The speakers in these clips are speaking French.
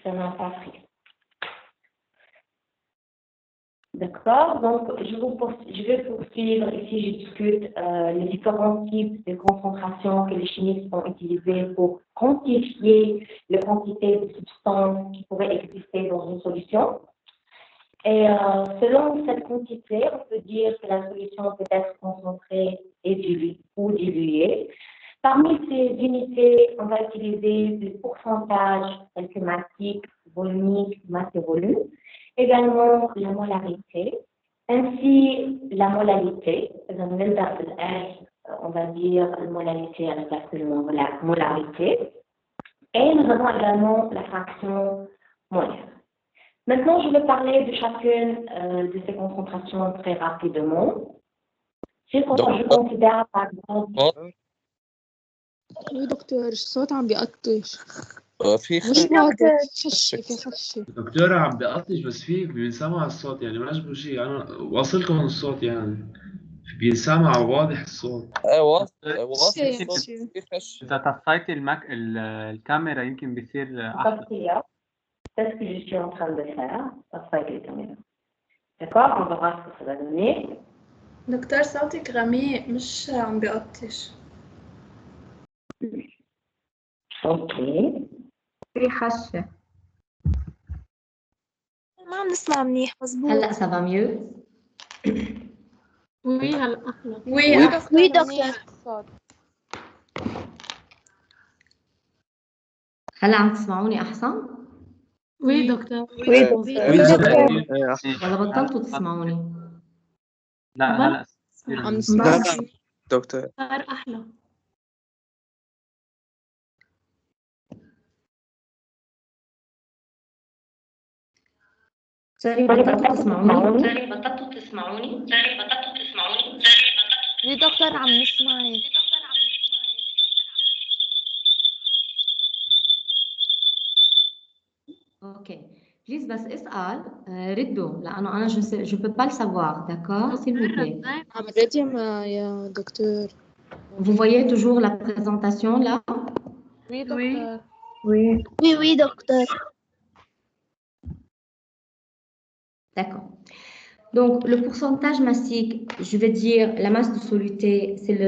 n'a pas pris. D'accord, donc je vais poursuivre. Ici, je discute les différents types de concentration que les chimistes ont utilisés pour quantifier la quantité de substances qui pourraient exister dans une solution. Et selon cette quantité, on peut dire que la solution peut être concentrée ou diluée. Parmi ces unités, on va utiliser des pourcentages tels que massique, volumique, masse et volume. Également la molarité, ainsi la molalité, on va dire la molarité à la place de la molarité. Et nous avons également la fraction molaire. Maintenant, je vais parler de chacune de ces concentrations très rapidement. Je considère par exemple... Oui دكتور الصوت عم بيقطش في مش واضح في خشة دكتورة عم بيقطش بس في بينسمع الصوت يعني ما أشبه شيء أنا واصلكم الصوت يعني بينسمع واضح الصوت واصل خشة الصوت خشة في خش. إذا طفيت الكاميرا يمكن بيصير أحلى. C'est ce que je suis en train de faire, avec les caméras. D'accord, on va voir ce que ça va donner. دكتور صوتك غميق مش عم بيقطش. Ok. في خشة ما عم نسمع منيح مزبوط. هلا ça va mieux. وي هلا أحلى وي دكتور. هلا عم تسمعوني أحسن؟ وي دكتور ولا بطلتوا تسمعوني؟ لا هلا عم نسمع دكتور صار أحلى سوري بطلتوا تسمعوني؟ وي دكتور عم نسمعك. Ok. Please بس اسأل ردوا لأنه أنا je peux pas le savoir, d'accord? S'il vous plaît. عم ردي يا دكتور Vous voyez toujours la présentation là? وي دكتور. وي دكتور. D'accord. Donc, le pourcentage massique, je vais dire la masse de soluté, c'est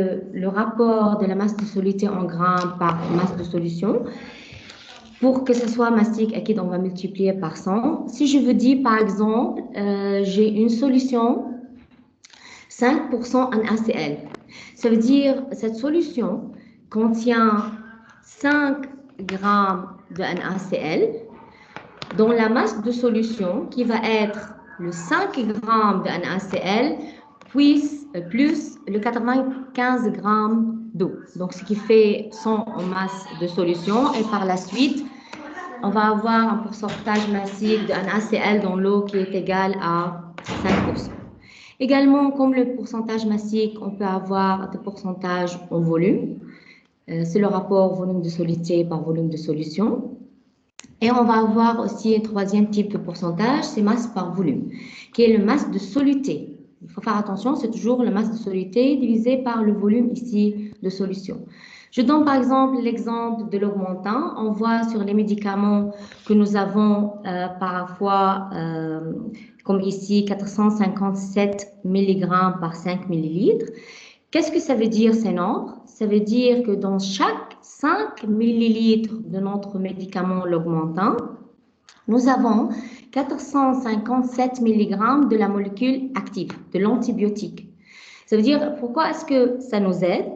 le rapport de la masse de soluté en grammes par masse de solution. Pour que ce soit massique, on va multiplier par 100. Si je veux dire, par exemple, j'ai une solution 5% NaCl. Ça veut dire que cette solution contient 5 grammes de NaCl dont la masse de solution qui va être le 5 grammes de NaCl plus le 95 grammes d'eau. Donc, ce qui fait 100 en masse de solution. Et par la suite, on va avoir un pourcentage massique de NaCl dans l'eau qui est égal à 5%. Également, comme le pourcentage massique, on peut avoir des pourcentages en volume. C'est le rapport volume de soluté par volume de solution. Et on va avoir aussi un troisième type de pourcentage, c'est masse par volume, qui est le masse de soluté. Il faut faire attention, c'est toujours la masse de soluté divisée par le volume ici de solution. Je donne par exemple l'exemple de l'augmentant. On voit sur les médicaments que nous avons parfois, comme ici, 457 mg par 5 ml. Qu'est-ce que ça veut dire ces nombres? Ça veut dire que dans chaque 5 ml de notre médicament l'augmentant, nous avons 457 mg de la molécule active, de l'antibiotique. Ça veut dire, pourquoi est-ce que ça nous aide?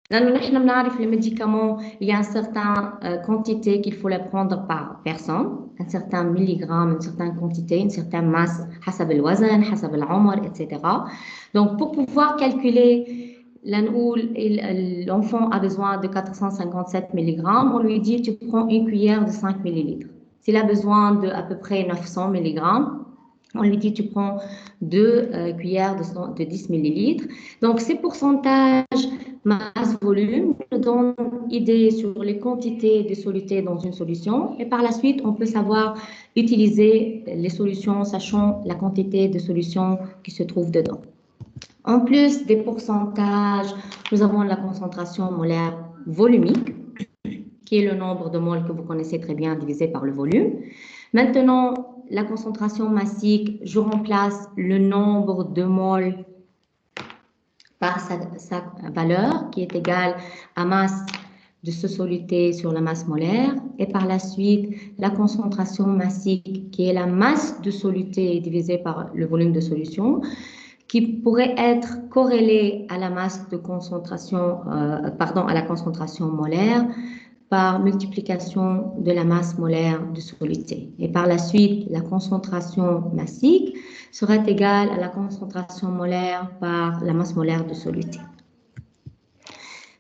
Nous savons les médicaments, il y a une certaine quantité qu'il faut les prendre par personne, un certain milligramme, une certaine quantité, une certaine masse, حسب الوزن, حسب العمر, etc. Donc, pour pouvoir calculer, l'enfant a besoin de 457 mg, on lui dit tu prends une cuillère de 5 ml. S'il a besoin de à peu près 900 mg, on lui dit tu prends 2 cuillères de 10 ml. Donc, ces pourcentages masse-volume nous donnent une idée sur les quantités de soluté dans une solution. Et par la suite, on peut savoir utiliser les solutions, sachant la quantité de solution qui se trouve dedans. En plus des pourcentages, nous avons la concentration molaire volumique. qui est le nombre de moles que vous connaissez très bien divisé par le volume. Maintenant, la concentration massique, je remplace le nombre de moles par sa valeur qui est égale à masse de ce soluté sur la masse molaire, et par la suite la concentration massique qui est la masse de soluté divisée par le volume de solution, qui pourrait être corrélée à la masse de concentration, à la concentration molaire par multiplication de la masse molaire de soluté. Et par la suite, la concentration massique serait égale à la concentration molaire par la masse molaire de soluté.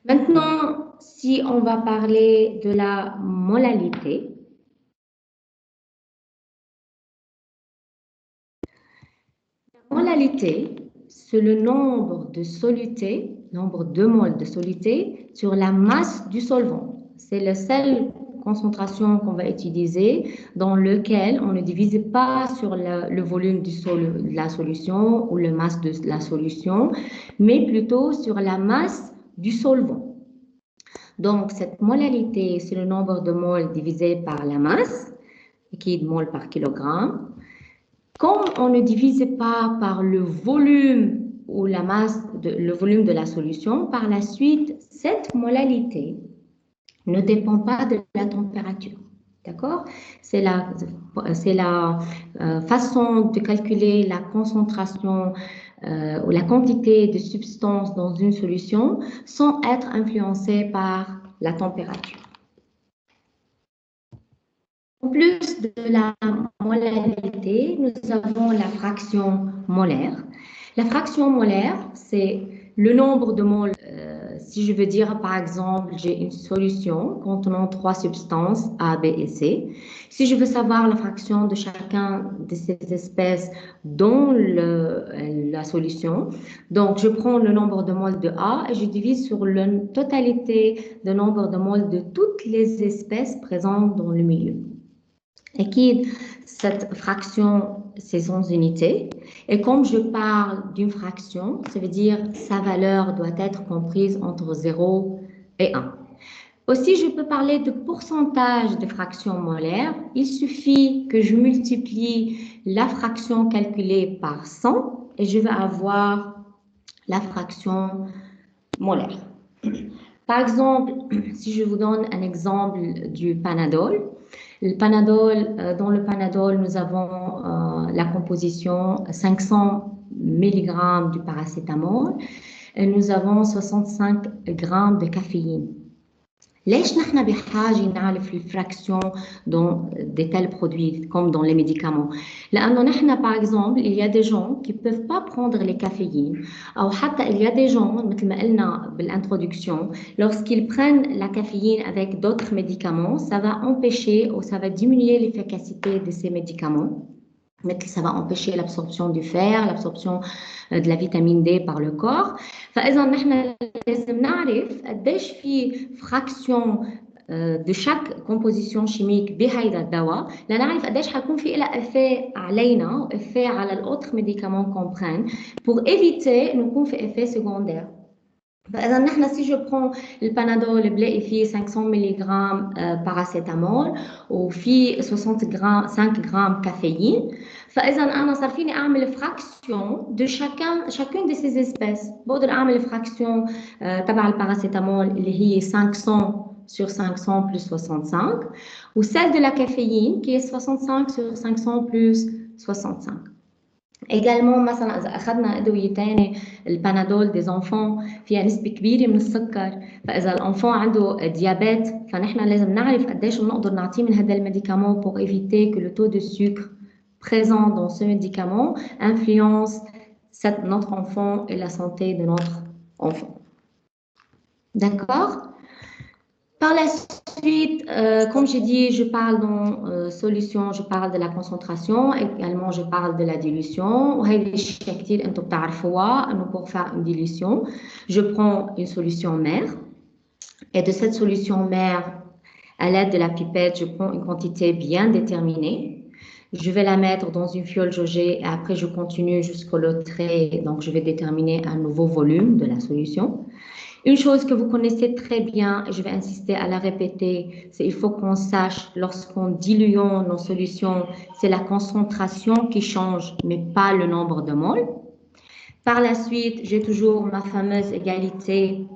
Maintenant, si on va parler de la molalité, la molalité, c'est le nombre de solutés, nombre de moles de soluté sur la masse du solvant. C'est la seule concentration qu'on va utiliser dans lequel on ne divise pas sur le volume de la solution ou la masse de la solution, mais plutôt sur la masse du solvant. Donc, cette molalité, c'est le nombre de moles divisé par la masse, qui est mol par kilogramme. Comme on ne divise pas par le volume ou la masse, le volume de la solution, par la suite, cette molalité ne dépend pas de la température. D'accord? C'est la façon de calculer la concentration ou la quantité de substance dans une solution sans être influencée par la température. En plus de la molalité, nous avons la fraction molaire. La fraction molaire, c'est le nombre de moles. Si je veux dire, par exemple, j'ai une solution contenant 3 substances A, B et C. Si je veux savoir la fraction de chacun de ces espèces dans la solution, donc je prends le nombre de moles de A et je divise sur la totalité du nombre de moles de toutes les espèces présentes dans le milieu. Et qui cette fraction, c'est son unité. Et comme je parle d'une fraction, ça veut dire sa valeur doit être comprise entre 0 et 1. Aussi, je peux parler de pourcentage de fraction molaire. Il suffit que je multiplie la fraction calculée par 100 et je vais avoir la fraction molaire. Par exemple, si je vous donne un exemple du Panadol, dans le Panadol, nous avons la composition 500 mg du paracétamol et nous avons 65 g de caféine. ليش نحن بحاجة نعرف الفراكسيون dans de tels produits comme dans les médicaments؟ لأنه نحن par exemple il y a des gens qui peuvent pas prendre les caféines أو حتى il y a des gens مثل ما قلنا بالintroduction lorsqu'ils prennent la caféine avec d'autres médicaments ça va empêcher ou ça va diminuer l'efficacité de ces médicaments. Ça va empêcher l'absorption du fer, l'absorption de la vitamine D par le corps. فإذا نحن لازم نعرف قديش في fraction de chaque composition chimique بهيدا الدواء لنعرف قديش حيكون في لها effet علينا و effet على الautres médicaments qu'on prenne pour éviter إنه يكون في effet secondaire. فإذا نحن si je prends le Panadol بلاقي فيه 500 ملغ باراسيتامول وفي 65 غرام كافيين فإذا أنا صار فيني أعمل fraction de chacune de ces espèces. بقدر أعمل fraction تبع الباراسيتامول اللي هي 500 sur 500 plus 65 ou celle de la caféine qui est 65 sur 500 plus 65. Également مثلا إذا أخذنا أدوية تانية البانادول des enfants فيها نسبة كبيرة من السكر فإذا الأنفون عنده ديابيت فنحن لازم نعرف قديش بنقدر نعطيه من هذا الميديكامون pour éviter que le taux de sucre présent dans ce médicament influence notre enfant et la santé de notre enfant. D'accord? Par la suite, comme j'ai dit, je parle dans solution, je parle de la concentration, également je parle de la dilution. Pour faire une dilution, je prends une solution mère et de cette solution mère, à l'aide de la pipette, je prends une quantité bien déterminée. Je vais la mettre dans une fiole jaugée et après je continue jusqu'au lot trait, donc je vais déterminer un nouveau volume de la solution. Une chose que vous connaissez très bien, et je vais insister à la répéter, c'est qu'il faut qu'on sache, lorsqu'on diluons nos solutions, c'est la concentration qui change, mais pas le nombre de moles. Par la suite, j'ai toujours ma fameuse égalité,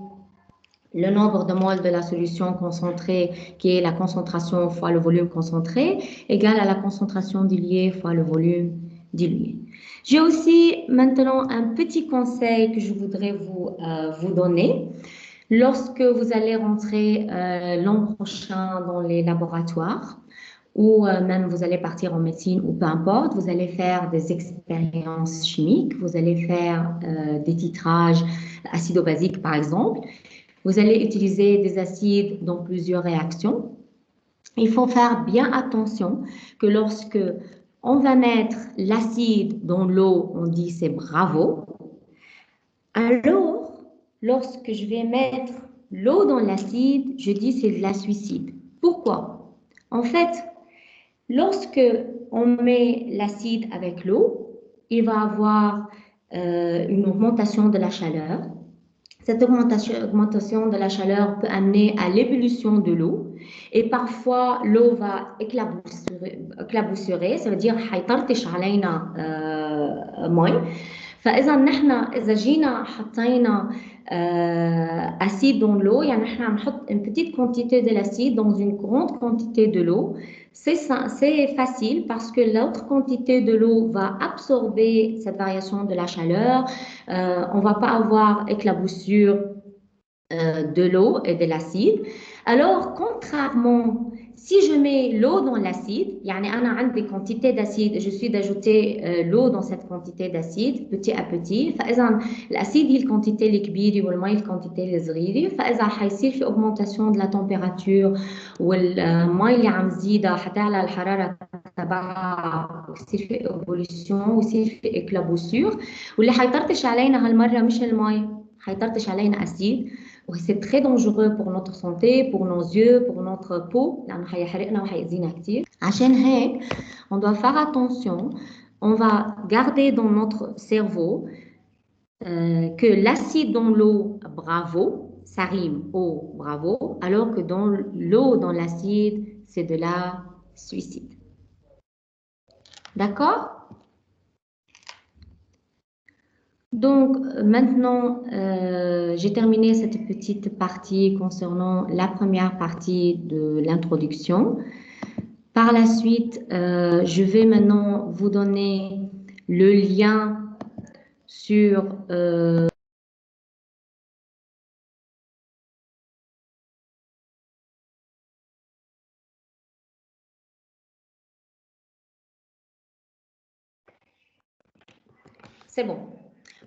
le nombre de moles de la solution concentrée, qui est la concentration fois le volume concentré, égale à la concentration diluée fois le volume dilué. J'ai aussi maintenant un petit conseil que je voudrais vous donner. Lorsque vous allez rentrer l'an prochain dans les laboratoires, ou même vous allez partir en médecine ou peu importe, vous allez faire des expériences chimiques, vous allez faire des titrages acido-basiques par exemple, vous allez utiliser des acides dans plusieurs réactions. Il faut faire bien attention que lorsque on va mettre l'acide dans l'eau, on dit c'est bravo. Alors, lorsque je vais mettre l'eau dans l'acide, je dis c'est de la suicide. Pourquoi? En fait, lorsque on met l'acide avec l'eau, il va avoir une augmentation de la chaleur. Cette augmentation de la chaleur peut amener à l'ébullition de l'eau et parfois l'eau va éclaboussurer, ça veut dire حيطرطش علينا مي. فإذا نحن إذا جينا حطينا acide dans l'eau, يعني نحن عم نحط une petite quantité de l'acide dans une grande quantité de l'eau, c'est facile parce que l'autre quantité de l'eau va absorber cette variation de la chaleur. On ne va pas avoir éclaboussure de l'eau et de l'acide. Alors, contrairement, si je mets l'eau dans l'acide, يعني أنا عندي quantité d'acide, je suis d'ajouter l'eau dans cette quantité d'acide petit à petit. فإذا l'acide هي الquantité الكبيرة والماء الquantité الصغيرة. فإذا حيصير في augmentation de la température والماء اللي عم زيدها حتعلى الحرارة تبعها ويصير في évolution ويصير في éclaboussure واللي حيطرطش علينا هالمرة مش الماء حيطرطش علينا acide. C'est très dangereux pour notre santé, pour nos yeux, pour notre peau. On doit faire attention. On va garder dans notre cerveau que l'acide dans l'eau, bravo, ça rime eau, bravo, alors que dans l'eau, dans l'acide, c'est de la suicide. D'accord? Donc, maintenant, j'ai terminé cette petite partie concernant la première partie de l'introduction. Par la suite, je vais maintenant vous donner le lien sur... C'est bon.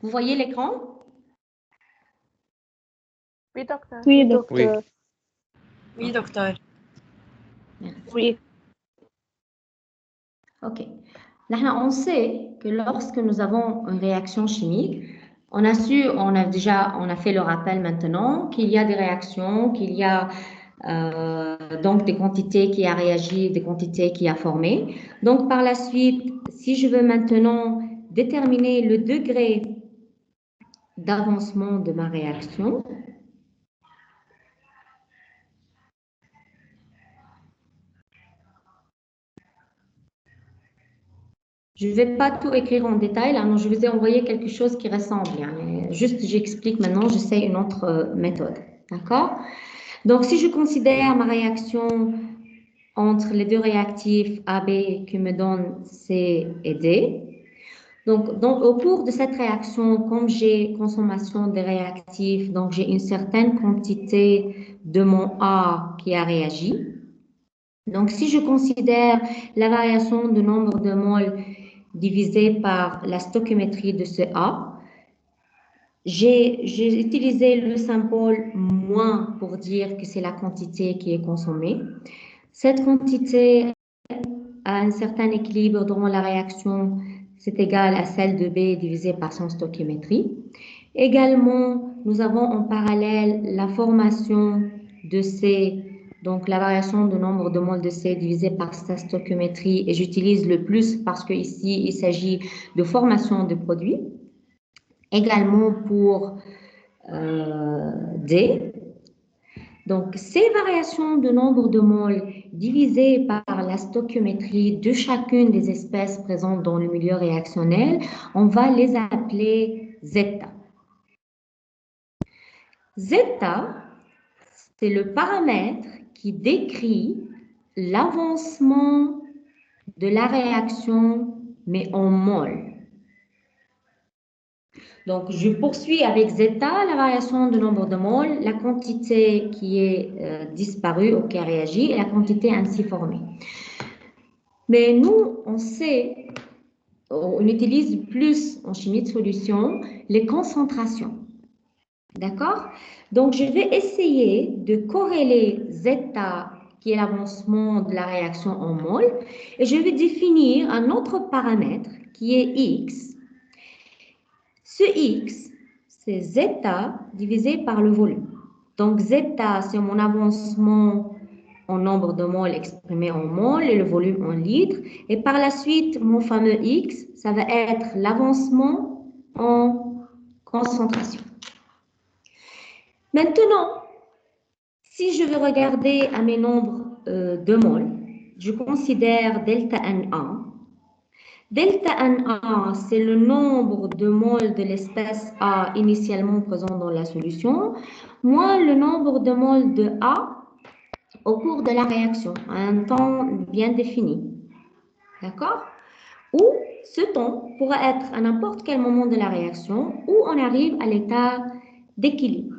Vous voyez l'écran? Oui, docteur. Oui, docteur. Oui, docteur. Oui. OK. Là, on sait que lorsque nous avons une réaction chimique, on a fait le rappel maintenant qu'il y a des réactions, qu'il y a donc des quantités qui a réagi, des quantités qui a formé. Donc, par la suite, si je veux maintenant déterminer le degré d'avancement de ma réaction, je ne vais pas tout écrire en détail, alors je vous ai envoyé quelque chose qui ressemble. Juste, j'explique maintenant, j'essaie une autre méthode. D'accord? Donc, si je considère ma réaction entre les deux réactifs AB qui me donnent C et D, donc, au cours de cette réaction, comme j'ai consommation de réactifs, donc j'ai une certaine quantité de mon A qui a réagi. Donc, si je considère la variation de nombre de moles divisé par la stoichiométrie de ce A, j'ai utilisé le symbole moins pour dire que c'est la quantité qui est consommée. Cette quantité a un certain équilibre dans la réaction, c'est égal à celle de B divisé par son stoichiométrie. Également, nous avons en parallèle la formation de C, donc la variation de nombre de moles de C divisé par sa stoichiométrie, et j'utilise le plus parce qu'ici, il s'agit de formation de produits. Également pour D. Donc, ces variations de nombre de moles divisées par la stoichiométrie de chacune des espèces présentes dans le milieu réactionnel, on va les appeler zeta. Zeta, c'est le paramètre qui décrit l'avancement de la réaction, mais en moles. Donc, je poursuis avec zeta, la variation de nombre de moles, la quantité qui est disparue ou qui a réagi et la quantité ainsi formée. Mais nous, on sait, on utilise plus en chimie de solution les concentrations. D'accord? Donc, je vais essayer de corréler zeta, qui est l'avancement de la réaction en mol, et je vais définir un autre paramètre qui est x. Ce x, c'est zeta divisé par le volume. Donc, zeta, c'est mon avancement en nombre de moles exprimé en moles et le volume en litres. Et par la suite, mon fameux x, ça va être l'avancement en concentration. Maintenant, si je veux regarder à mes nombres de moles, je considère delta Na. Delta Na, c'est le nombre de moles de l'espèce A initialement présent dans la solution, moins le nombre de moles de A au cours de la réaction, à un temps bien défini. D'accord? Ou ce temps pourra être à n'importe quel moment de la réaction où on arrive à l'état d'équilibre.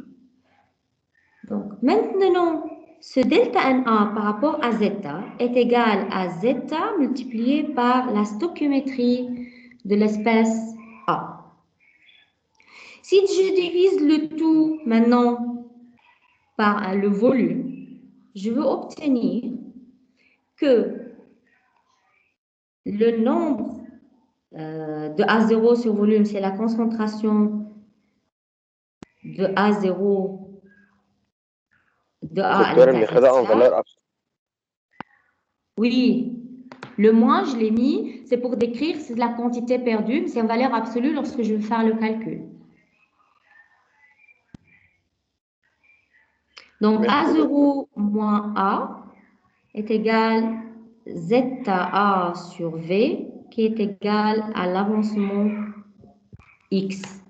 Donc, maintenant, ce delta Na par rapport à zeta est égal à zeta multiplié par la stoichiométrie de l'espèce A. Si je divise le tout maintenant par le volume, je veux obtenir que le nombre de A0 sur volume, c'est la concentration de A0 de A à l'état. Oui, le moins, je l'ai mis, c'est pour décrire c'est la quantité perdue, mais c'est en valeur absolue lorsque je vais faire le calcul. Donc, A0 moins A est égal zeta A sur V, qui est égal à l'avancement X.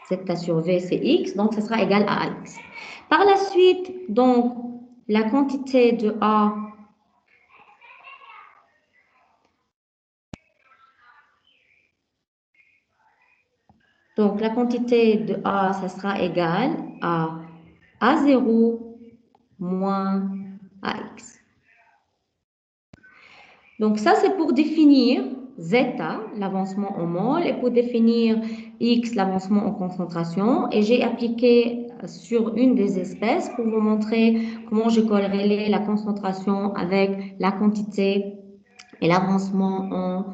Zeta sur V, c'est X, donc ce sera égal à X. Par la suite, donc, la quantité de A donc, la quantité de A, ça sera égal à A0 moins AX. Donc, ça, c'est pour définir zeta, l'avancement en mol, et pour définir X, l'avancement en concentration. Et j'ai appliqué sur une des espèces pour vous montrer comment je corrélais la concentration avec la quantité et l'avancement en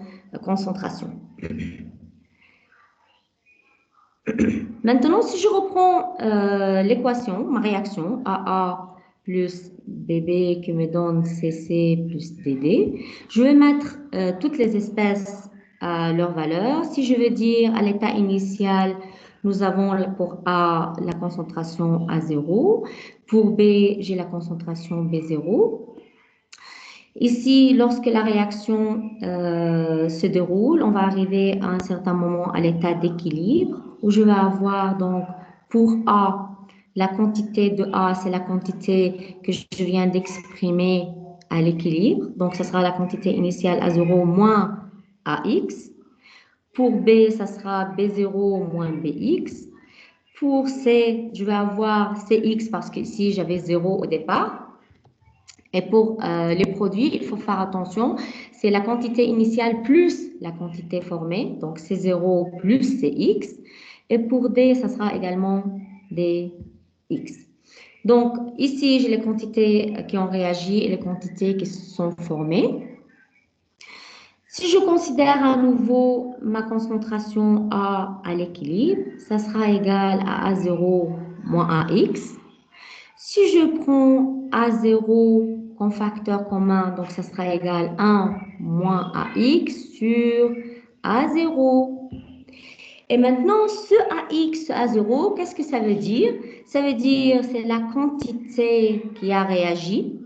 concentration. Maintenant, si je reprends l'équation, ma réaction, AA plus BB qui me donne CC plus DD, je vais mettre toutes les espèces à leur valeur. Si je veux dire à l'état initial, nous avons pour A la concentration A0, pour B, j'ai la concentration B0. Ici, lorsque la réaction se déroule, on va arriver à un certain moment à l'état d'équilibre où je vais avoir donc pour A, la quantité de A, c'est la quantité que je viens d'exprimer à l'équilibre. Donc, ce sera la quantité initiale A0 moins AX. Pour B, ça sera B0 moins BX. Pour C, je vais avoir CX parce que ici, j'avais 0 au départ. Et pour les produits, il faut faire attention, c'est la quantité initiale plus la quantité formée, donc c'est 0 plus c'est x. Et pour D, ça sera également dx. Donc ici, j'ai les quantités qui ont réagi et les quantités qui se sont formées. Si je considère à nouveau ma concentration A à l'équilibre, ça sera égal à A0 moins AX. Si je prends A0 comme facteur commun, donc ça sera égal à 1 moins AX sur A0. Et maintenant, ce AX, ce A0, qu'est-ce que ça veut dire? Ça veut dire c'est la quantité qui a réagi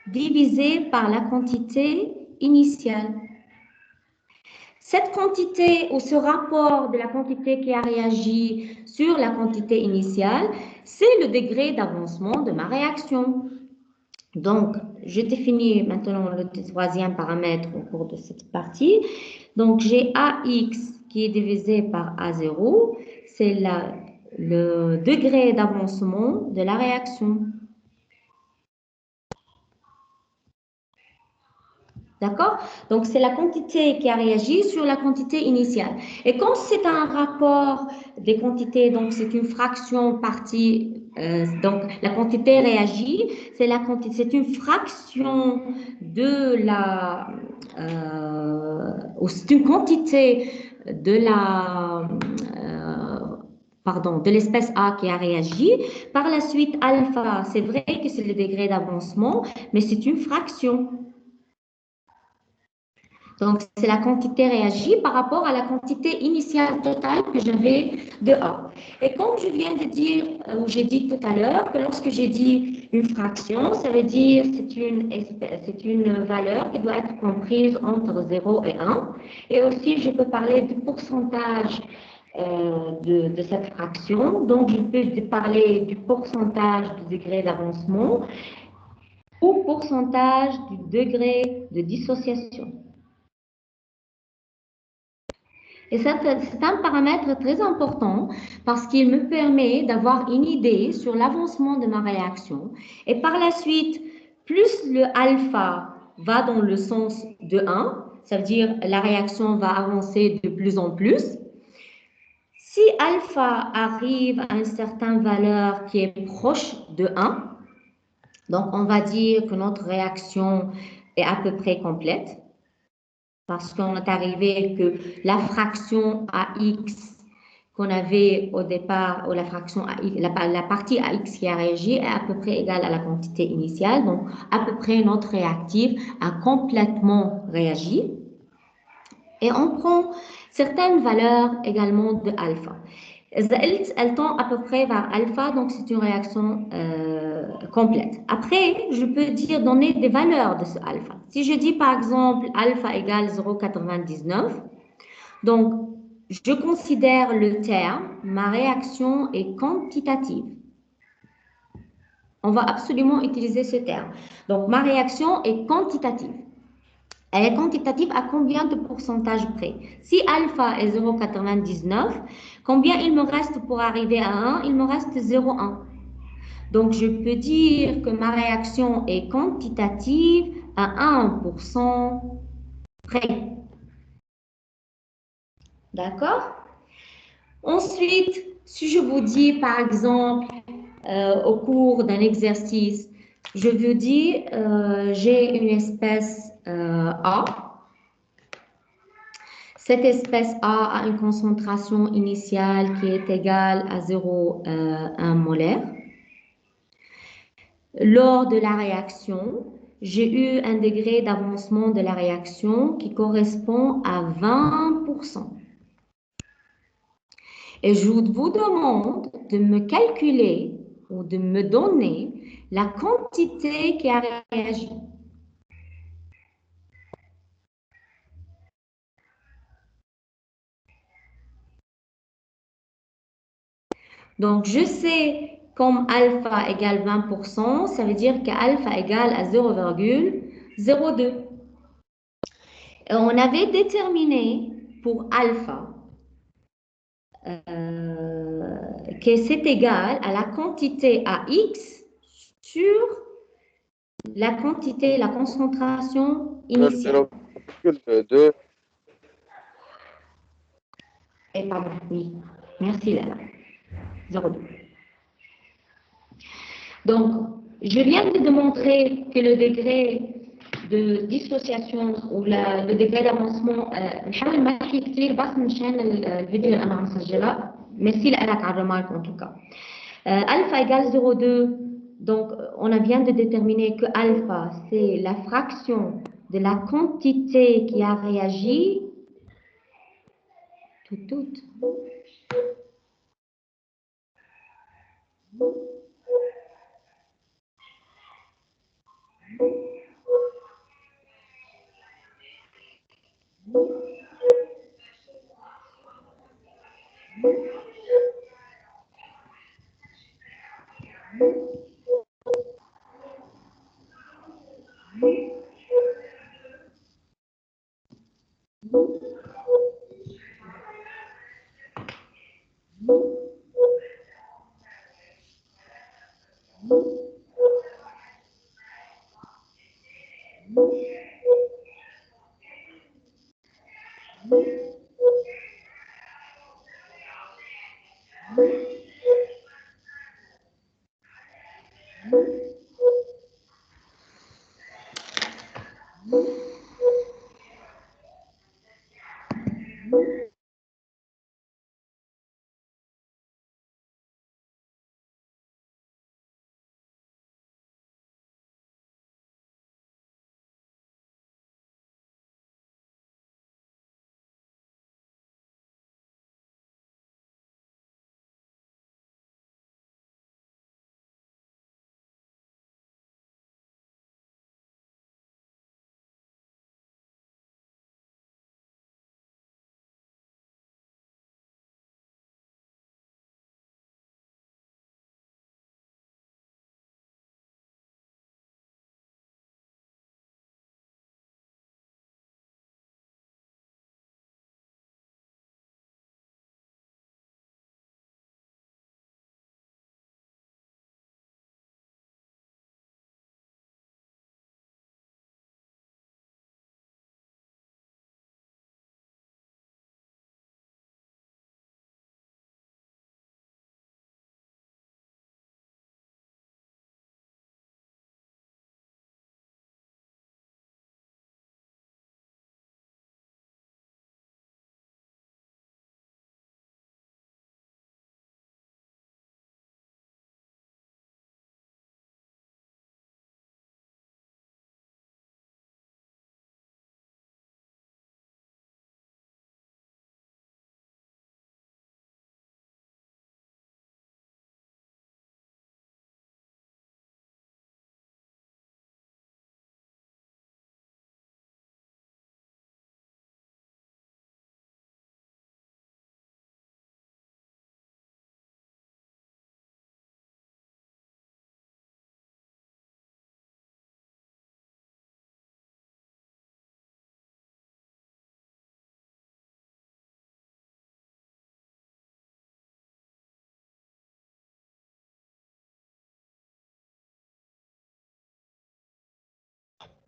divisée par la quantité initiale. Cette quantité ou ce rapport de la quantité qui a réagi sur la quantité initiale, c'est le degré d'avancement de ma réaction. Donc, je définis maintenant le troisième paramètre au cours de cette partie. Donc, j'ai AX qui est divisé par A0, c'est le degré d'avancement de la réaction. D'accord? Donc, c'est la quantité qui a réagi sur la quantité initiale. Et comme c'est un rapport des quantités, donc c'est une fraction partie, donc la quantité réagit, c'est une fraction de la, c'est une quantité de la, pardon, de l'espèce A qui a réagi. Par la suite, alpha, c'est vrai que c'est le degré d'avancement, mais c'est une fraction. Donc, c'est la quantité réagie par rapport à la quantité initiale totale que j'avais de A. Et comme je viens de dire, ou j'ai dit tout à l'heure, que lorsque j'ai dit une fraction, ça veut dire c'est une valeur qui doit être comprise entre 0 et 1. Et aussi, je peux parler du pourcentage de cette fraction. Donc, je peux parler du pourcentage du degré d'avancement ou pourcentage du degré de dissociation. Et c'est un paramètre très important parce qu'il me permet d'avoir une idée sur l'avancement de ma réaction. Et par la suite, plus le alpha va dans le sens de 1, ça veut dire la réaction va avancer de plus en plus. Si alpha arrive à une certaine valeur qui est proche de 1, donc on va dire que notre réaction est à peu près complète. Parce qu'on est arrivé que la fraction AX qu'on avait au départ, ou la fraction AX, la partie AX qui a réagi est à peu près égale à la quantité initiale. Donc, à peu près notre réactif a complètement réagi. Et on prend certaines valeurs également de alpha. Elle tend à peu près vers alpha, donc c'est une réaction complète. Après, je peux donner des valeurs de ce alpha. Si je dis par exemple alpha égale 0,99, donc je considère le terme, ma réaction est quantitative. On va absolument utiliser ce terme. Donc ma réaction est quantitative. Elle est quantitative à combien de pourcentage près? Si alpha est 0,99, combien il me reste pour arriver à 1? Il me reste 0,1. Donc, je peux dire que ma réaction est quantitative à 1% près. D'accord? Ensuite, si je vous dis, par exemple, au cours d'un exercice, je veux dire, j'ai une espèce A. Cette espèce A a une concentration initiale qui est égale à 0,1 molaire. Lors de la réaction, j'ai eu un degré d'avancement de la réaction qui correspond à 20%. Et je vous demande de me calculer ou de me donner la quantité qui a réagi. Donc, je sais comme alpha égale 20%, ça veut dire qu'alpha égale à 0,02. On avait déterminé pour alpha que c'est égal à la quantité AX sur la quantité, la concentration initiale. 0,2. Et pardon, oui. Merci Lala. 0,2. Donc, je viens de démontrer que le degré de dissociation ou le degré d'avancement, نحاول ما نحكي كثير بس مشان الفيديو اللي أنا عم سجلها. Merci لك على الرمارك en tout cas. Alpha égale 0,2. Donc, on vient de déterminer que alpha, c'est la fraction de la quantité qui a réagi فتوت.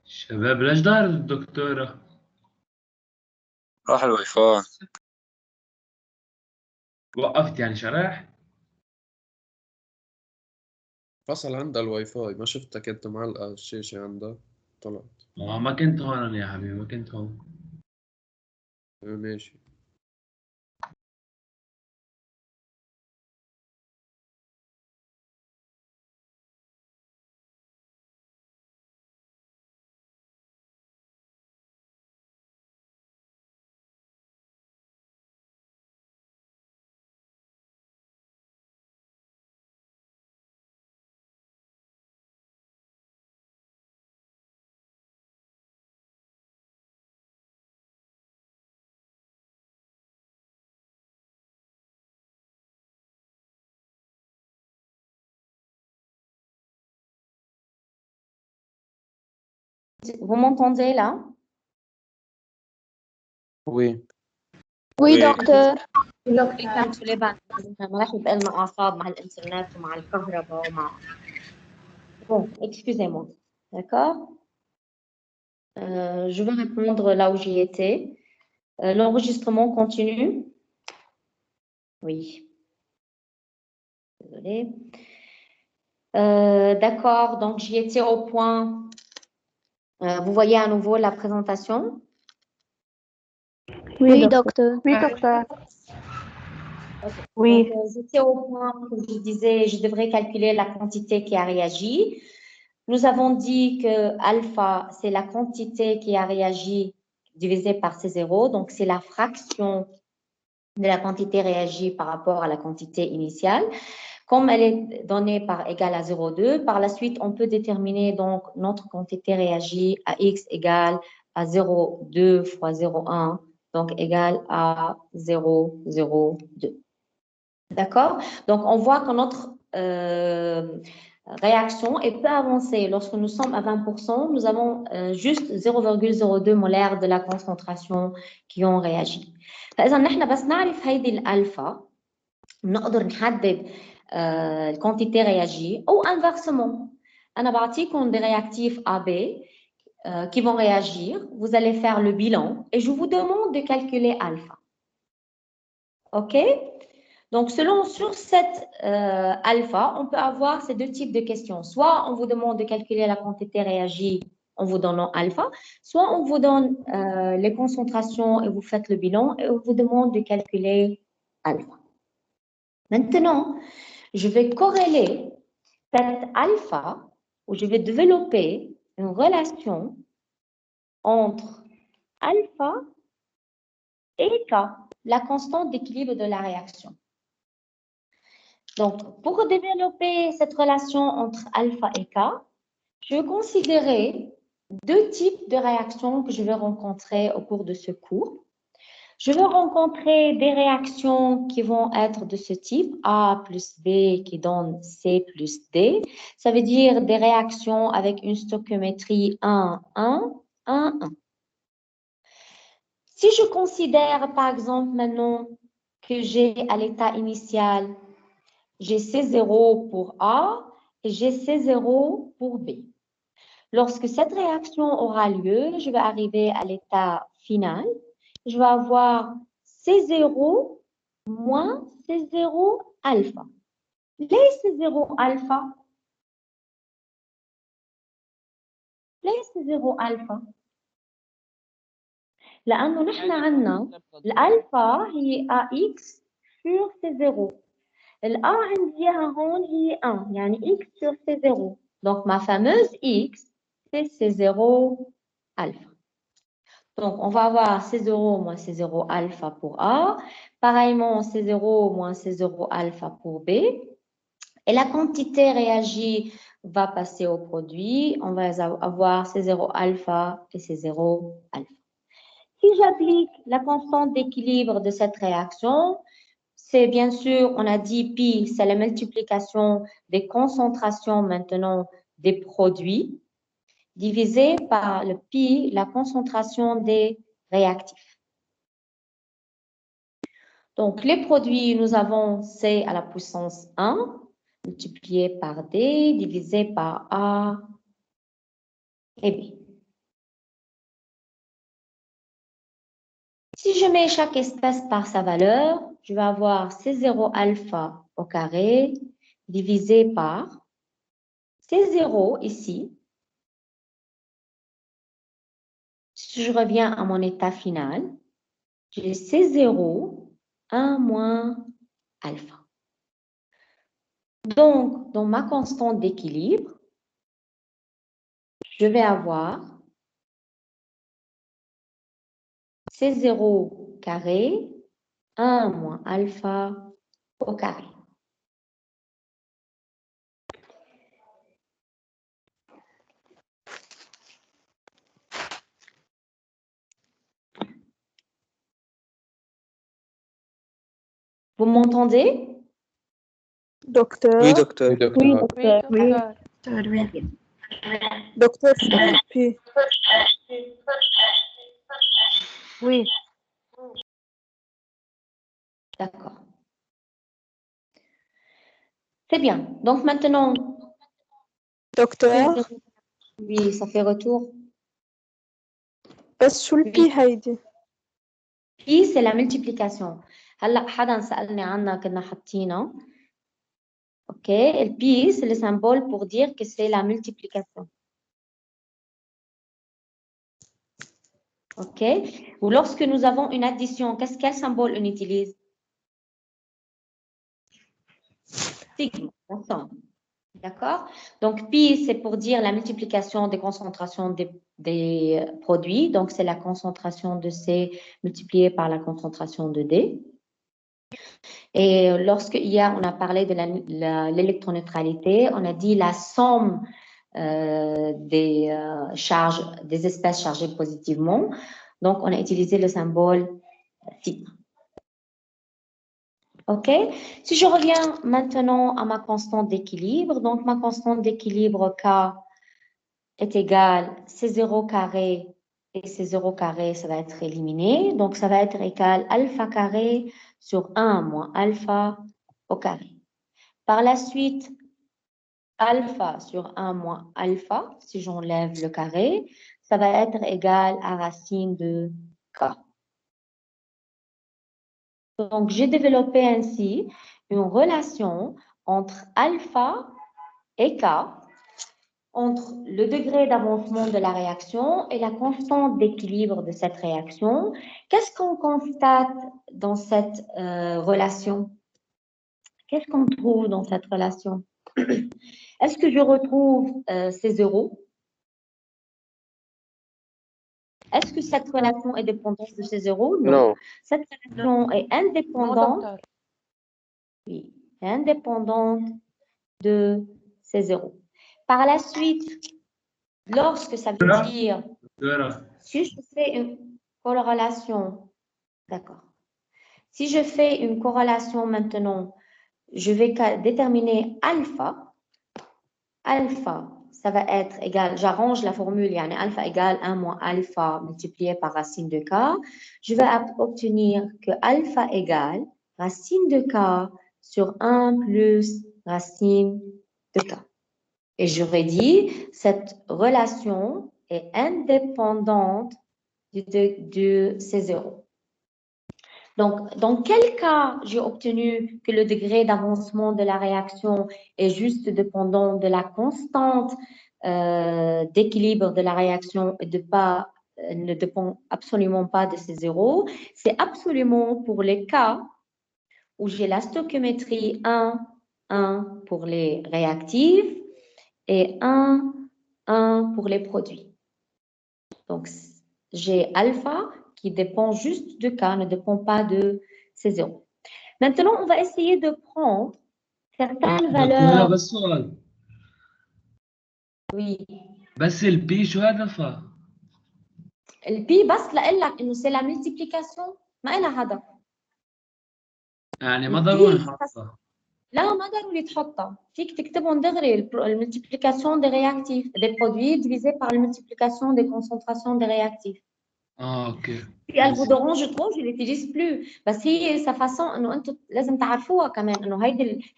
شباب ليش دار الدكتورة؟ راح الواي فاي. وقفت يعني شرح؟ فصل عندها الواي فاي، ما شفتك انت معلقة الشاشة عندها طلعت. ما كنت هون يا حبيبي، ما كنت هون. ماشي. Vous m'entendez là? وي. وي دكتور. كان سليمان راح يبقى لنا أعصاب مع الإنترنت ومع الكهرباء ومع bon excusez-moi d'accord je vais répondre là où j'y étais l'enregistrement continue oui désolée d'accord donc j'y étais au point vous voyez à nouveau la présentation Oui docteur. Oui, docteur. Okay. Oui. Donc, j'étais au point où je disais, je devrais calculer la quantité qui a réagi. Nous avons dit que alpha, c'est la quantité qui a réagi divisée par C0. Donc, c'est la fraction de la quantité réagie par rapport à la quantité initiale. Comme elle est donnée par égale à 0,2, par la suite, on peut déterminer donc notre quantité réagie à x égale à 0,2 fois 0,1, donc égale à 0,02. D'accord? Donc, on voit que notre réaction est peu avancée. Lorsque nous sommes à 20%, nous avons juste 0,02 molaires de la concentration qui ont réagi. فإذا نحن بس نعرف هيدي الألفا نقدر نحدد الكونتيتي réagie ou inversement. أنا بعطيكم des réactifs AB qui vont réagir. Vous allez faire le bilan et je vous demande de calculer alpha. OK? Donc, sur cette alpha, on peut avoir ces deux types de questions. Soit on vous demande de calculer la quantité réagie en vous donnant alpha, soit on vous donne les concentrations et vous faites le bilan et on vous demande de calculer alpha. Maintenant, je vais corréler cette alpha où je vais développer une relation entre alpha et K, la constante d'équilibre de la réaction. Donc, pour développer cette relation entre alpha et K, je vais considérer deux types de réactions que je vais rencontrer au cours de ce cours. Je vais rencontrer des réactions qui vont être de ce type, A plus B qui donne C plus D. Ça veut dire des réactions avec une stoichiométrie 1, 1, 1, 1. Si je considère, par exemple, maintenant que j'ai à l'état initial, j'ai C0 pour A et j'ai C0 pour B. Lorsque cette réaction aura lieu, je vais arriver à l'état final. Je vais avoir C0 moins C0 alpha. ليه C0 alpha؟ ليه C0 alpha؟ لأنه نحن عندنا الألفا هي AX sur C0. الA عندي إياها هون هي 1 يعني X sur C0. Donc ma fameuse X c'est C0 alpha. Donc, on va avoir C0 moins C0 alpha pour A. Pareillement, C0 moins C0 alpha pour B. Et la quantité réagie va passer au produit. On va avoir C0 alpha et C0 alpha. Si j'applique la constante d'équilibre de cette réaction, c'est bien sûr, on a dit pi, c'est la multiplication des concentrations maintenant des produits, divisé par le pi, la concentration des réactifs. Donc, les produits, nous avons C à la puissance 1, multiplié par D, divisé par A et B. Si je mets chaque espèce par sa valeur, je vais avoir C0 alpha au carré, divisé par C0 ici. Si je reviens à mon état final, j'ai C0, 1 moins alpha. Donc, dans ma constante d'équilibre, je vais avoir C0 carré, 1 moins alpha au carré. Vous m'entendez? Docteur. Oui, docteur. Oui, Oui, docteur. docteur. Oui. Docteur, P. Oui. D'accord. C'est bien. Donc maintenant, docteur. oui, ça fait retour. بس شو البي هيدي؟ Pi, c'est la multiplication. هلا حدا سألني عنها كنا حاطينها. OK, le pi, c'est le symbole pour dire que c'est la multiplication. OK, ou lorsque nous avons une addition, quel symbole on utilise? Sigma, la somme. D'accord? Donc, pi, c'est pour dire la multiplication des concentrations des produits. Donc, c'est la concentration de C multipliée par la concentration de D. Et lorsque hier, on a parlé de l'électroneutralité, on a dit la somme des espèces chargées positivement. Donc, on a utilisé le symbole phi. OK? Si je reviens maintenant à ma constante d'équilibre, donc ma constante d'équilibre K est égale C0 carré et C0 carré, ça va être éliminé. Donc, ça va être égal alpha carré sur 1 moins alpha au carré. Par la suite, alpha sur 1 moins alpha, si j'enlève le carré, ça va être égal à racine de K. Donc, j'ai développé ainsi une relation entre alpha et K, entre le degré d'avancement de la réaction et la constante d'équilibre de cette réaction. Qu'est-ce qu'on constate dans cette relation? Qu'est-ce qu'on trouve dans cette relation? Est-ce que je retrouve ces euros? Est-ce que cette relation est dépendante de ces zéros? Non. Cette relation est indépendante. Oui, indépendante de ces zéros. Par la suite, lorsque ça veut dire, si je fais une corrélation, d'accord. Si je fais une corrélation maintenant, je vais déterminer alpha. Alpha, ça va être égal, j'arrange la formule, yani alpha égale 1 moins alpha multiplié par racine de K. Je vais obtenir que alpha égale racine de K sur 1 plus racine de K. Et j'aurais dit, cette relation est indépendante de ces zéros. Donc, dans quel cas j'ai obtenu que le degré d'avancement de la réaction est juste dépendant de la constante d'équilibre de la réaction et ne dépend absolument pas de ces zéros? C'est absolument pour les cas où j'ai la stoichiométrie 1, 1 pour les réactifs et 1, 1 pour les produits. Donc, j'ai alpha qui dépend juste de K, ne dépend pas de ces zéros. Maintenant, on va essayer de prendre certaines valeurs. Oui. بس البي شو هدفها؟ البي بس لأقول لك إنه c'est la multiplication ما إلها هدف. يعني ما ضروري نحطها. لا ما ضروري تحطها، فيك تكتبهم دغري المultiplication des réactifs, des produits divisé par la multiplication des concentrations des réactifs. ok. في البودرون je trouve je l'utilise plus بس هي sa façon انه انتم لازم تعرفوها كمان انه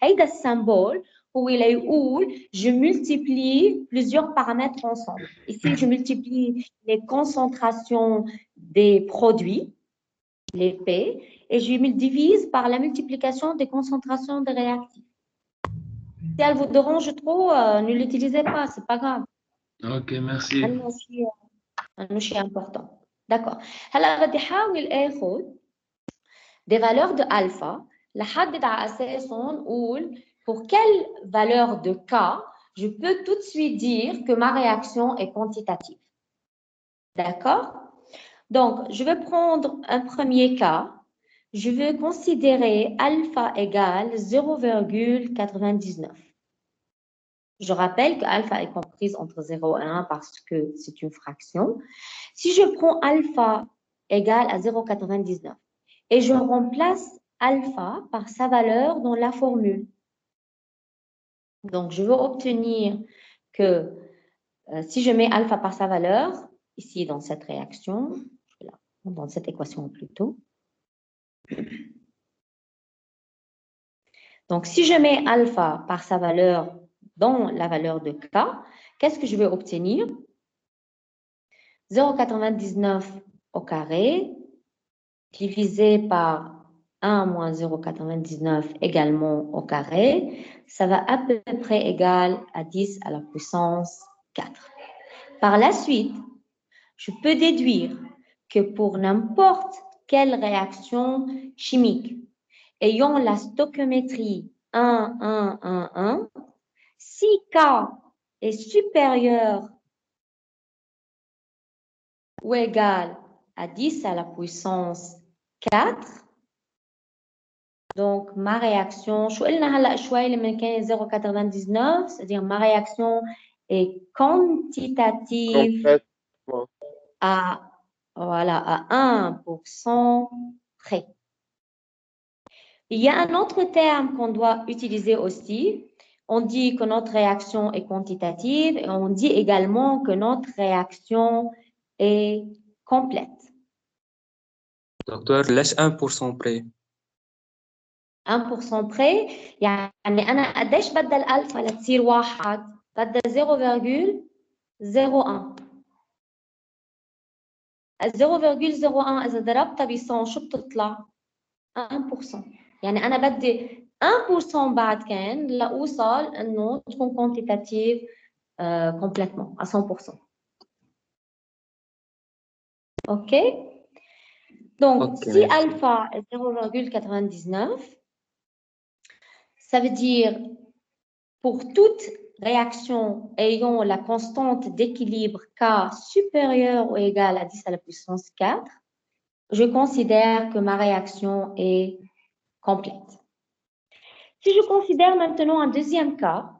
هيدا السيمبول هو ليقول je multiplie plusieurs paramètres ensemble. Ici je multiplie les concentrations des produits, les P, et je me divise par la multiplication des concentrations des réactifs. Si elle vous dérange trop, ne l'utilisez pas, c'est pas grave. Ok, merci. C'est important. D'accord. هلا بدي احاول اخذ des valeurs de alpha لحدد على اساسهم نقول pour quelle valeur de K je peux tout de suite dire que ma réaction est quantitative. D'accord? Donc, je vais prendre un premier cas. Je vais considérer alpha égale 0,99. Je rappelle que alpha est comprise entre 0 et 1 parce que c'est une fraction. Si je prends alpha égale à 0,99 et je remplace alpha par sa valeur dans la formule. Donc, je veux obtenir que si je mets alpha par sa valeur, ici dans cette réaction, dans cette équation plutôt. Donc, si je mets alpha par sa valeur dans la valeur de K, qu'est-ce que je vais obtenir? 0,99 au carré divisé par 1 moins 0,99 également au carré, ça va à peu près égal à 10 à la puissance 4. Par la suite, je peux déduire que pour n'importe quelle réaction chimique ayant la stoichiométrie 1, 1, 1, 1, si K est supérieur ou égal à 10 à la puissance 4, Donc, ma réaction, شو قلنا هلا شوي لما كان 0.99, c'est-à-dire ma réaction est quantitative Complètement. à, voilà, à 1% près. Il y a un autre terme qu'on doit utiliser aussi. On dit que notre réaction est quantitative et on dit également que notre réaction est complète. دكتور ليش 1% près 1% près يعني أنا قديش بدل الألفا لتصير 1 بدل 0.01 0.01 إذا ضربتها ب 100 شو بتطلع؟ 1%. يعني أنا بدي 1% بعد كان لأوصل إنه تكون quantitative complètement à 100%. OK? Donc, Ok, si merci. alpha est 0,99, ça veut dire pour toute réaction ayant la constante d'équilibre K supérieure ou égale à 10 à la puissance 4, je considère que ma réaction est complète. Si je considère maintenant un deuxième cas,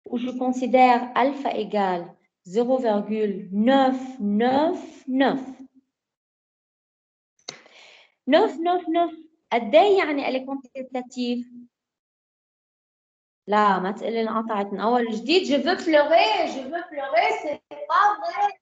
où je considère alpha égale 0,999, 999 قد ايه يعني elle est quantitative؟ لا ما تقولي انقطعت من اول جديد. je veux pleurer, c'est pas vrai.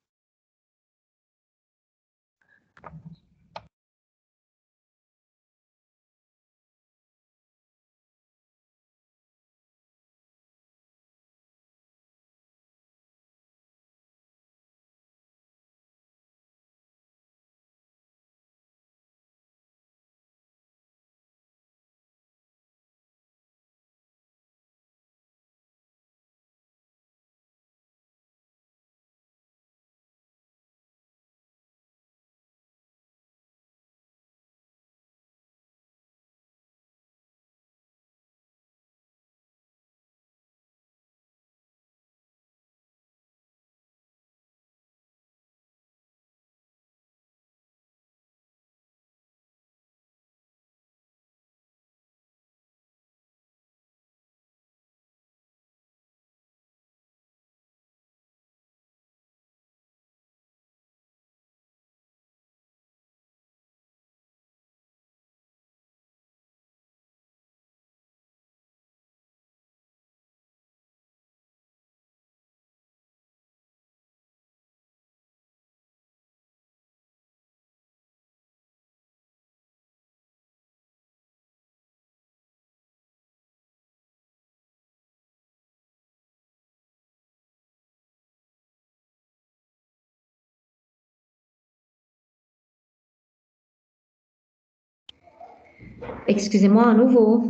Excusez-moi à nouveau.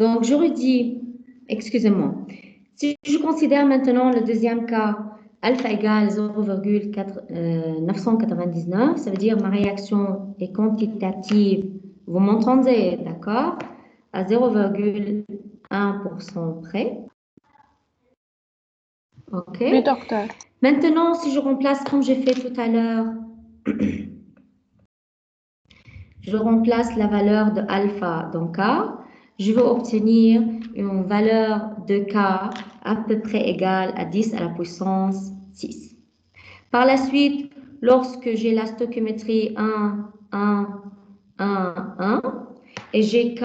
Donc, je redis, excusez-moi, si je considère maintenant le deuxième cas, alpha égale 0,999, ça veut dire ma réaction est quantitative, vous m'entendez, d'accord, à 0,1% près. OK. Oui, docteur. Maintenant, si je remplace comme j'ai fait tout à l'heure, je remplace la valeur de alpha dans K, je vais obtenir une valeur de K à peu près égale à 10 à la puissance 6. Par la suite, lorsque j'ai la stoichiométrie 1, 1, 1, 1, et j'ai K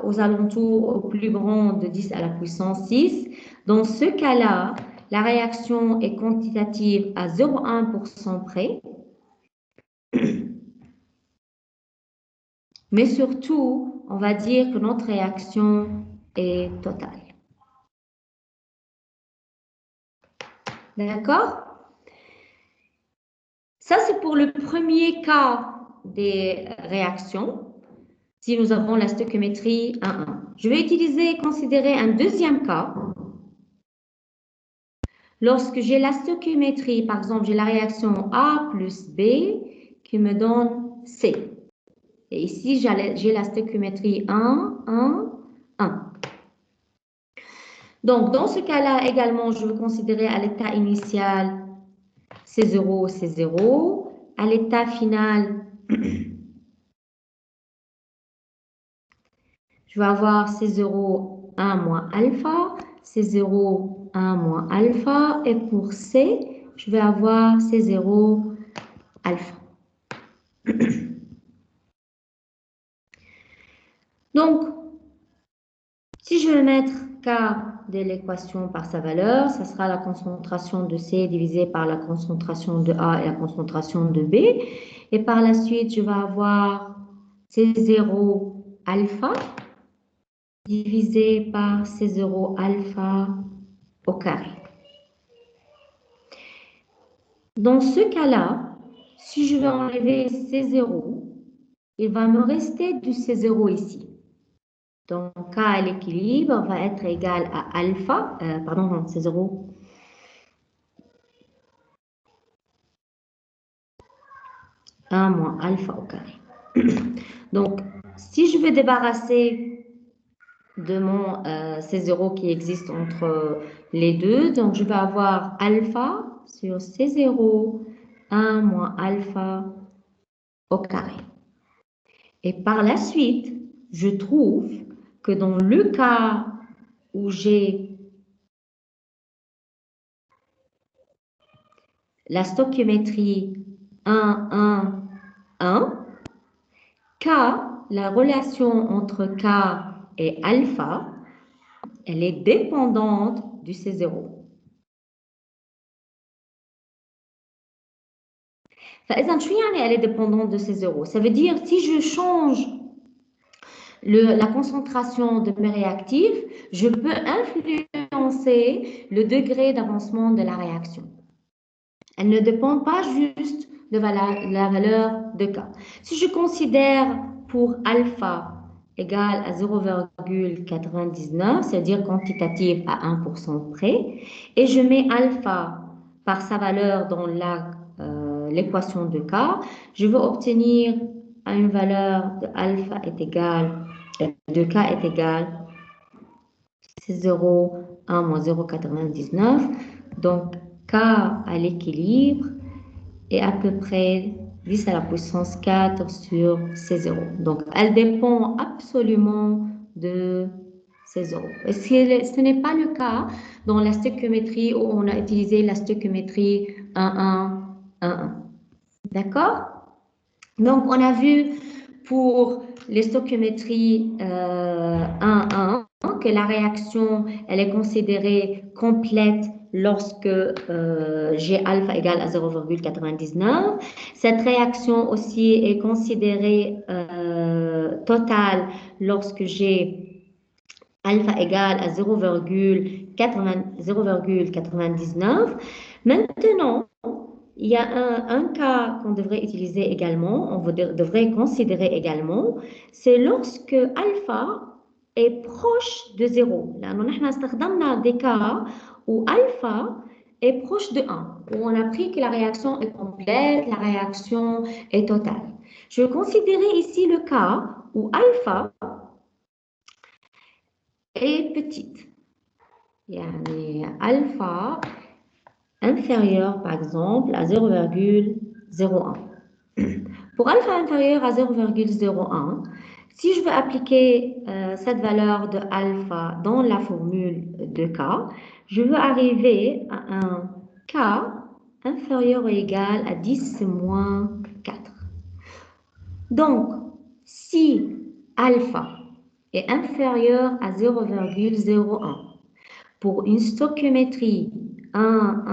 aux alentours au plus grand de 10 à la puissance 6, dans ce cas-là, la réaction est quantitative à 0,1% près. Mais surtout, on va dire que notre réaction est totale. D'accord? Ça, c'est pour le premier cas des réactions. Si nous avons la stoichiométrie 1,1. Je vais considérer un deuxième cas. Lorsque j'ai la stoichiométrie, par exemple, j'ai la réaction A plus B qui me donne C. Et ici, j'ai la stoichiométrie 1, 1, 1. Donc, dans ce cas-là, également, je veux considérer à l'état initial C0, C0. À l'état final, je vais avoir C0, 1 moins alpha, C0, 1 moins alpha. Et pour C, je vais avoir C0, alpha. Donc, si je veux mettre K de l'équation par sa valeur, ça sera la concentration de C divisée par la concentration de A et la concentration de B. Et par la suite, je vais avoir C0 alpha divisé par C0 alpha au carré. Dans ce cas-là, si je vais enlever C0, il va me rester du C0 ici. Donc, K à l'équilibre va être égal à alpha, pardon, C0. Moins alpha au carré. Donc, si je veux débarrasser de mon C0 qui existe entre les deux, donc je vais avoir alpha sur C0, 1 moins alpha au carré. Et par la suite, je trouve que dans le cas où j'ai la stoichiométrie 1, 1, 1, K, la relation entre K et alpha, elle est dépendante du C0. Elle est dépendante de C0. Ça veut dire si je change la concentration de mes réactifs, je peux influencer le degré d'avancement de la réaction. Elle ne dépend pas juste de la valeur de K. Si je considère pour alpha égale à 0,99, c'est-à-dire quantitative à 1% près, et je mets alpha par sa valeur dans l'équation de K, je veux obtenir une valeur de alpha est égale, de K est égale, c'est 0, 1 moins 0,99. Donc, K à l'équilibre est à peu près 10 à la puissance 4 sur C0. Donc, elle dépend absolument de C0. Et ce n'est pas le cas dans la stoichiométrie où on a utilisé la stoichiométrie 1, 1, 1, 1. D'accord? Donc, on a vu pour les stoichiométries 1, 1, que la réaction, elle est considérée complète lorsque G alpha égale à 0,99. Cette réaction aussi est considérée totale lorsque G alpha égale à 0,99. Maintenant, il y a un cas qu'on devrait utiliser également, on devrait considérer également, c'est lorsque alpha est proche de 0. Là, nous avons des cas où alpha est proche de 1, où on a pris que la réaction est complète, la réaction est totale. Je vais considérer ici le cas où alpha est petite. Yani alpha inférieur, par exemple, à 0,01. Pour alpha inférieur à 0,01, si je veux appliquer cette valeur de alpha dans la formule de K, je veux arriver à un K inférieur ou égal à 10 moins 4. Donc, si alpha est inférieur à 0,01 pour une stoichiométrie 1,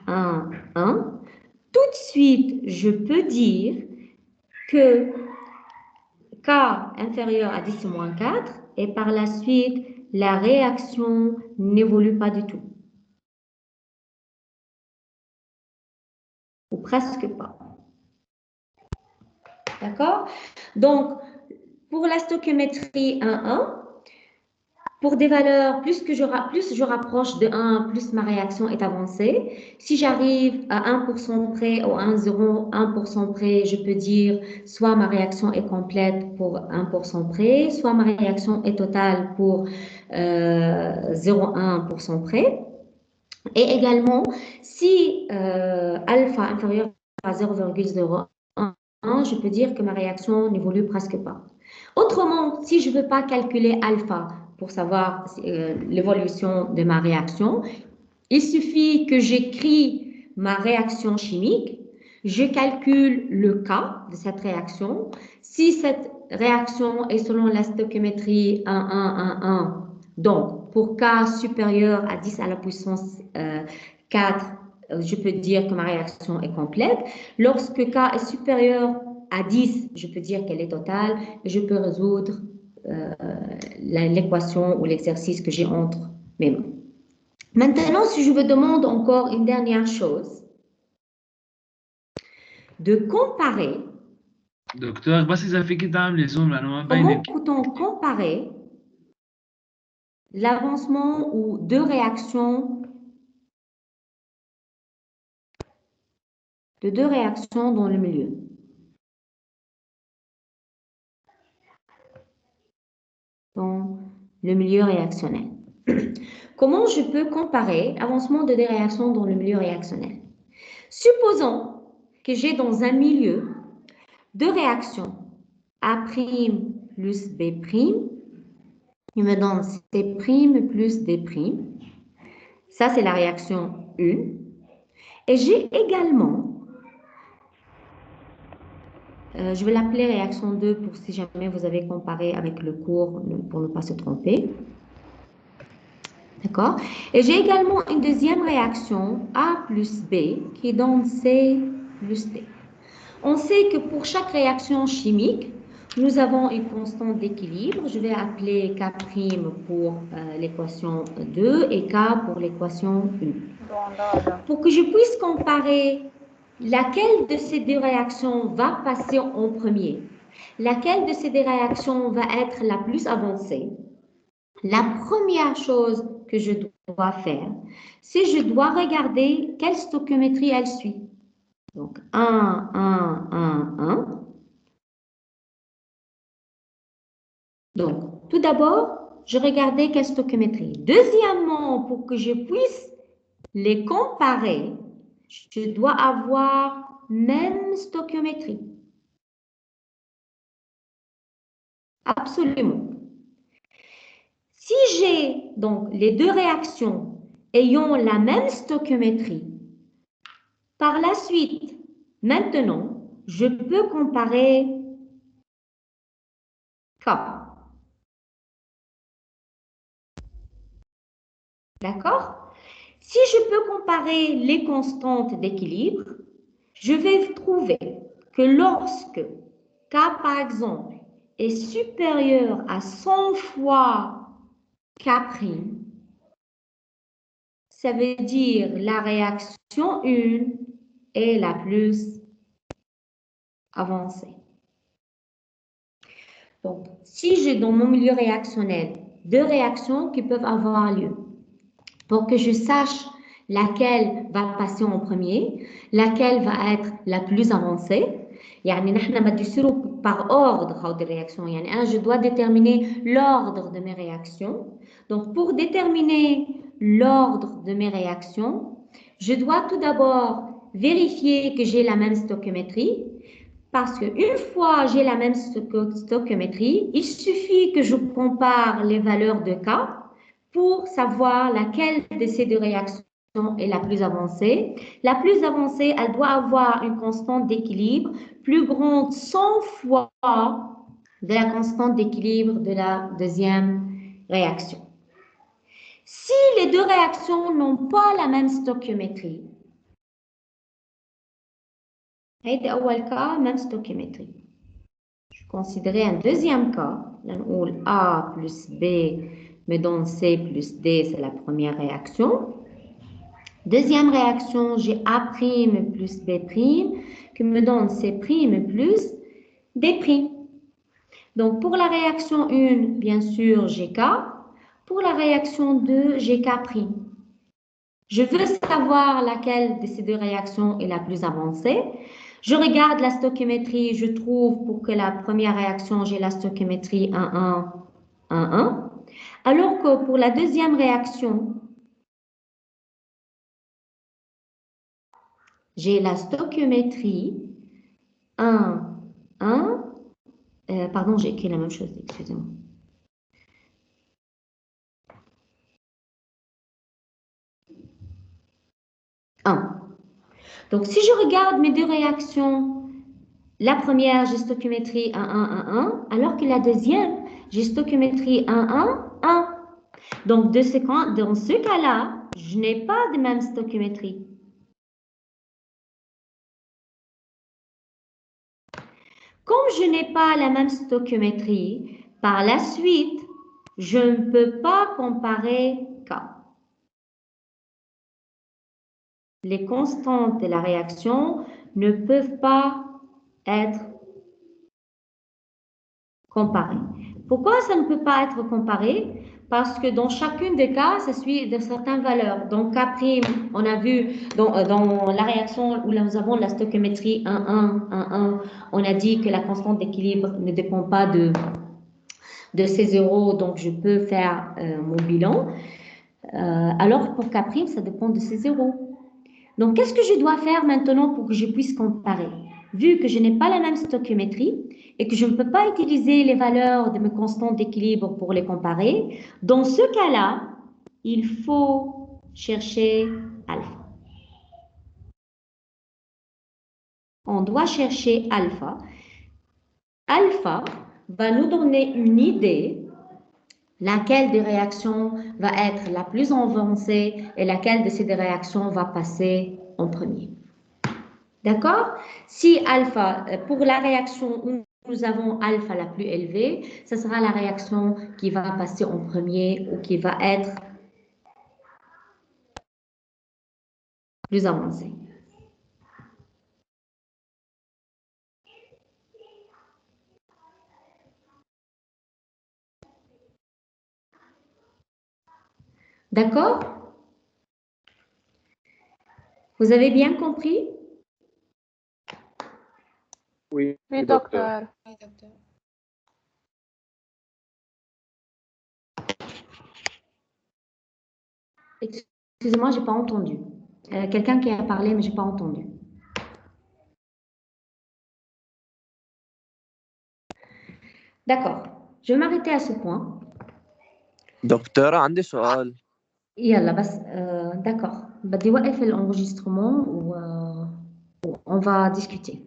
1, 1, 1, tout de suite, je peux dire que K inférieur à 10 moins 4 et par la suite, la réaction n'évolue pas du tout. presque pas. D'accord? Donc, pour la stoichiométrie 1,1, pour des valeurs, plus je rapproche de 1, plus ma réaction est avancée. Si j'arrive à 1% près ou 1% près, je peux dire soit ma réaction est complète pour 1% près, soit ma réaction est totale pour 0,1% près. Et également, si alpha inférieur à 0,01, je peux dire que ma réaction n'évolue presque pas. Autrement, si je ne veux pas calculer alpha pour savoir l'évolution de ma réaction, il suffit que j'écris ma réaction chimique, je calcule le K de cette réaction. Si cette réaction est selon la stoichiométrie 1,1,1,1, donc pour K supérieur à 10 à la puissance 4, je peux dire que ma réaction est complète. Lorsque K est supérieur à 10, je peux dire qu'elle est totale et je peux résoudre l'équation ou l'exercice que j'ai entre mes mains. Maintenant, si je vous demande encore une dernière chose, de comparer. دكتور بس إذا فيك تعملي زوم لأنه ما Comment مبين. peut-on comparer l'avancement ou deux réactions dans le milieu? Dans le milieu réactionnel. Comment je peux comparer l'avancement de deux réactions dans le milieu réactionnel? Supposons que j'ai dans un milieu deux réactions A' plus B', il me donne C' plus D'. Ça, c'est la réaction 1. Et j'ai également, je vais l'appeler réaction 2 pour si jamais vous avez comparé avec le cours pour ne pas se tromper. D'accord? Et j'ai également une deuxième réaction A plus B qui donne C plus D. On sait que pour chaque réaction chimique, nous avons une constante d'équilibre. Je vais appeler K' pour l'équation 2 et K pour l'équation 1. Pour que je puisse comparer laquelle de ces deux réactions va passer en premier, laquelle de ces deux réactions va être la plus avancée, la première chose que je dois faire, c'est je dois regarder quelle stoichiométrie elle suit. Donc, 1, 1, 1, 1. Donc, tout d'abord, je regardais quelle stoichiométrie. Deuxièmement, pour que je puisse les comparer, je dois avoir même stoichiométrie. Absolument. Si j'ai donc les deux réactions ayant la même stoichiométrie, par la suite, maintenant, je peux comparer K. D'accord? Si je peux comparer les constantes d'équilibre, je vais trouver que lorsque K, par exemple, est supérieur à 100 fois K', ça veut dire la réaction 1 est la plus avancée. Donc, si j'ai dans mon milieu réactionnel deux réactions qui peuvent avoir lieu, pour que je sache laquelle va passer en premier, laquelle va être la plus avancée, يعني نحن بدي يصيروا par ordre هودي الرياكسيون يعني أنا je dois déterminer l'ordre de mes réactions. Donc pour déterminer l'ordre de mes réactions, je dois tout d'abord vérifier que j'ai la même stoichiométrie parce qu'une fois j'ai la même stoichiométrie, il suffit que je compare les valeurs de K pour savoir laquelle de ces deux réactions est la plus avancée. La plus avancée, elle doit avoir une constante d'équilibre plus grande 100 fois de la constante d'équilibre de la deuxième réaction. Si les deux réactions n'ont pas la même stoichiométrie, هيدا أول cas, même stoichiométrie. Je considérais un deuxième cas, où A plus B me donne C plus D, c'est la première réaction. Deuxième réaction, j'ai A' plus B' qui me donne C' plus D'. Donc, pour la réaction 1, bien sûr, j'ai K. Pour la réaction 2, j'ai K'. Je veux savoir laquelle de ces deux réactions est la plus avancée. Je regarde la stoichiométrie, je trouve pour que la première réaction, j'ai la stoichiométrie 1, 1, 1, 1. Alors que pour la deuxième réaction, j'ai la stoichiométrie 1, 1. Pardon, j'ai écrit la même chose, excusez-moi. Donc, si je regarde mes deux réactions, la première, j'ai stoichiométrie 1, 1, 1, 1, alors que la deuxième, j'ai stoichiométrie 1, 1, 1. Donc, dans ce cas-là, je n'ai pas de même stoichiométrie. Comme je n'ai pas la même stoichiométrie, par la suite, je ne peux pas comparer K. Les constantes de la réaction ne peuvent pas être comparées. Pourquoi ça ne peut pas être comparé? Parce que dans chacune des cas, ça suit de certaines valeurs. Donc, K', on a vu dans la réaction où nous avons la stoichiométrie 1, 1, 1, 1, on a dit que la constante d'équilibre ne dépend pas de ces zéros, donc je peux faire mon bilan. Alors, pour K', ça dépend de ces zéros. Donc, qu'est-ce que je dois faire maintenant pour que je puisse comparer? Vu que je n'ai pas la même stoichiométrie et que je ne peux pas utiliser les valeurs de mes constantes d'équilibre pour les comparer, dans ce cas-là, il faut chercher alpha. On doit chercher alpha. Alpha va nous donner une idée laquelle des réactions va être la plus avancée et laquelle de ces deux réactions va passer en premier. D'accord? Si alpha, pour la réaction où nous avons alpha la plus élevée, ce sera la réaction qui va passer en premier ou qui va être plus avancée. D'accord? Vous avez bien compris? Oui, Oui, docteur. docteur. Excusez-moi, je n'ai pas entendu. Quelqu'un qui a parlé, mais je n'ai pas entendu. D'accord. Je vais m'arrêter à ce point. دكتورة عندي سؤال. يلا بس d'accord. بدي وقف l'enregistrement ou on va discuter.